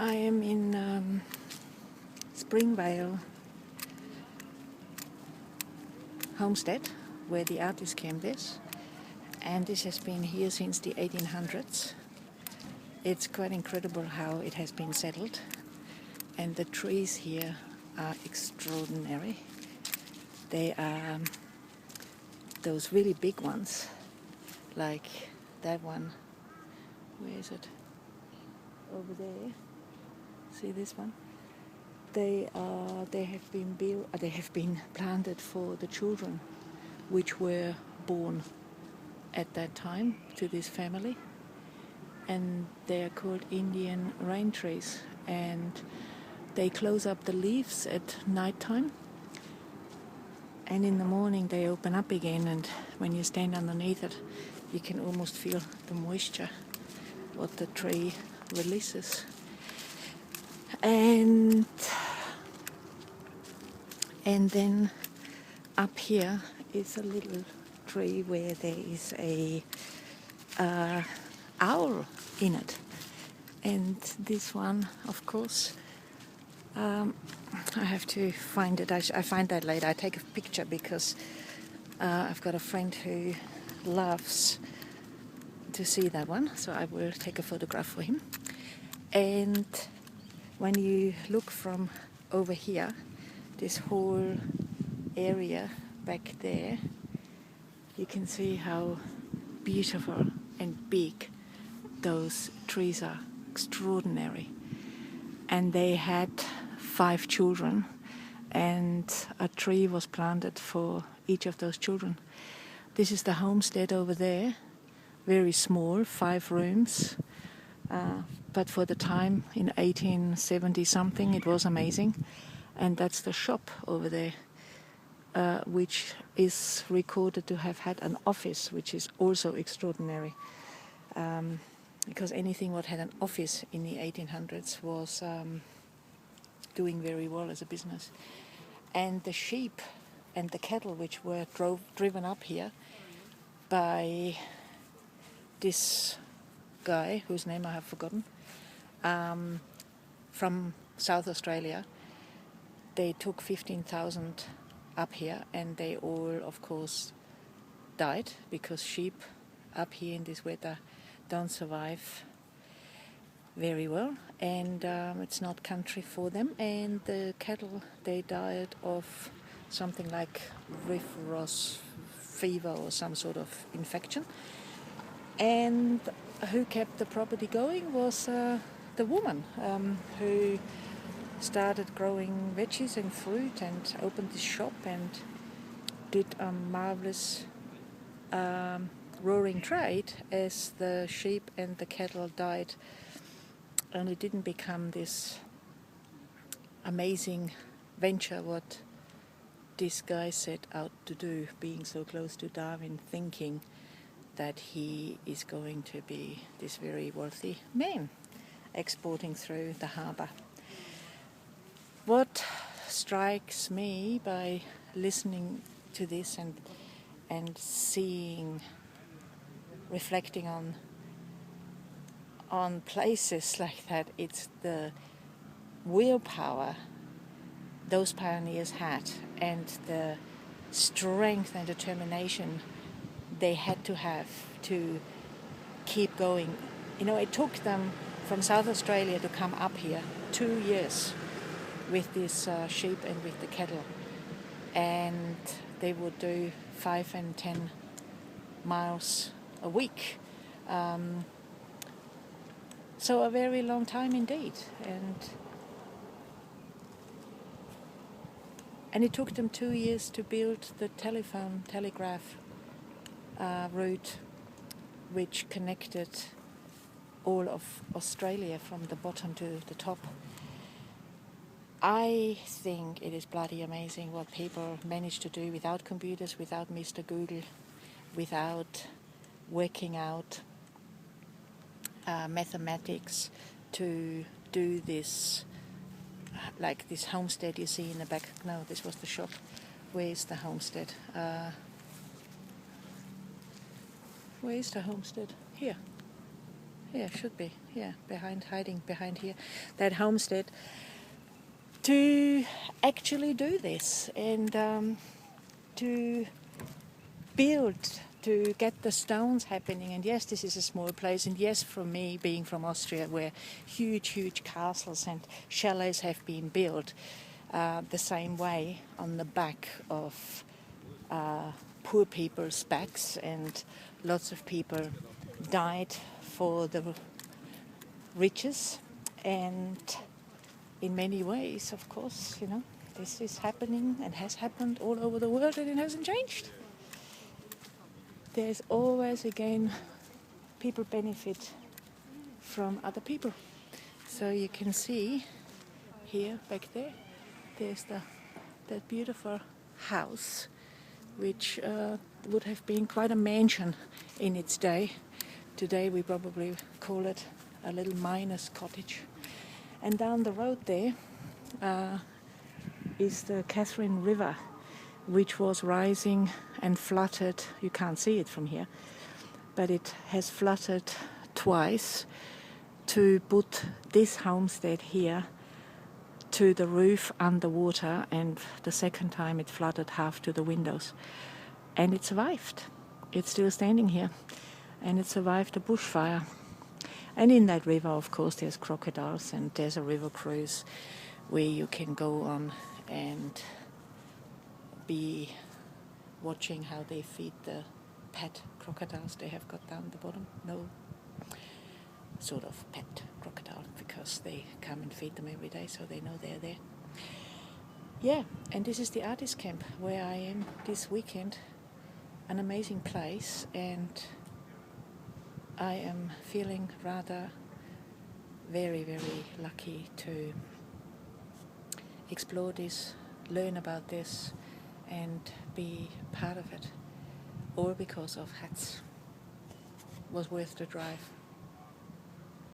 I am in Springvale, Homestead, where the artist camp is, and this has been here since the 1800s. It's quite incredible how it has been settled, and the trees here are extraordinary. They are those really big ones, like that one. Where is it? Over there. See this one? They have been planted for the children which were born at that time to this family, and they are called Indian rain trees, and they close up the leaves at night time, and in the morning they open up again, and when you stand underneath it you can almost feel the moisture what the tree releases. And then up here is a little tree where there is a owl in it, and this one, of course, I have to find it. I find that later. I take a picture because I've got a friend who loves to see that one, so I will take a photograph for him. And when you look from over here, this whole area back there, you can see how beautiful and big those trees are. Extraordinary. And they had 5 children, and a tree was planted for each of those children. This is the homestead over there, very small, 5 rooms. But for the time in 1870 something, it was amazing. And that's the shop over there, which is recorded to have had an office, which is also extraordinary. Because anything what had an office in the 1800s was doing very well as a business. And the sheep and the cattle which were driven up here by this guy, whose name I have forgotten, from South Australia. They took 15,000 up here, and they all, of course, died, because sheep up here in this weather don't survive very well, and it's not country for them. And the cattle, they died of something like Riff Ross fever or some sort of infection. And who kept the property going was the woman who started growing veggies and fruit and opened this shop and did a marvelous roaring trade as the sheep and the cattle died, and it didn't become this amazing venture what this guy set out to do, being so close to Darwin, thinking that he is going to be this very wealthy man exporting through the harbour. What strikes me by listening to this and seeing, reflecting on places like that, it's the willpower those pioneers had and the strength and determination they had to have to keep going. You know, it took them from South Australia to come up here 2 years with this sheep and with the cattle, and they would do 5 and 10 miles a week. So a very long time indeed, and it took them 2 years to build the telegraph route which connected all of Australia from the bottom to the top. I think it is bloody amazing what people manage to do without computers, without Mr. Google, without working out mathematics to do this, like this homestead you see in the back. No, this was the shop. Where is the homestead? Where is the homestead? Here. Yeah, should be. Yeah, hiding behind here. That homestead to actually do this and to build, to get the stones happening. And yes, this is a small place. And yes, for me, being from Austria, where huge castles and chalets have been built the same way on the back of poor people's backs, and lots of people died for the riches. And in many ways, of course, this is happening and has happened all over the world, and it hasn't changed. There's always, again, people benefit from other people. So you can see here, back there, there's that beautiful house, which would have been quite a mansion in its day. Today we probably call it a little miner's cottage. And down the road there is the Catherine River, which was rising and flooded. You can't see it from here, but it has flooded twice to put this homestead here to the roof underwater, and the second time it flooded half to the windows. And it survived. It's still standing here, and it survived a bushfire. And in that river, of course, there's crocodiles, and there's a river cruise where you can go on and be watching how they feed the pet crocodiles they have got down the bottom. No, sort of pet crocodile, because they come and feed them every day, so they know they're there. Yeah, and this is the artist camp where I am this weekend. An amazing place, and I am feeling rather very lucky to explore this, learn about this, and be part of it, all because of hats. Was worth the drive.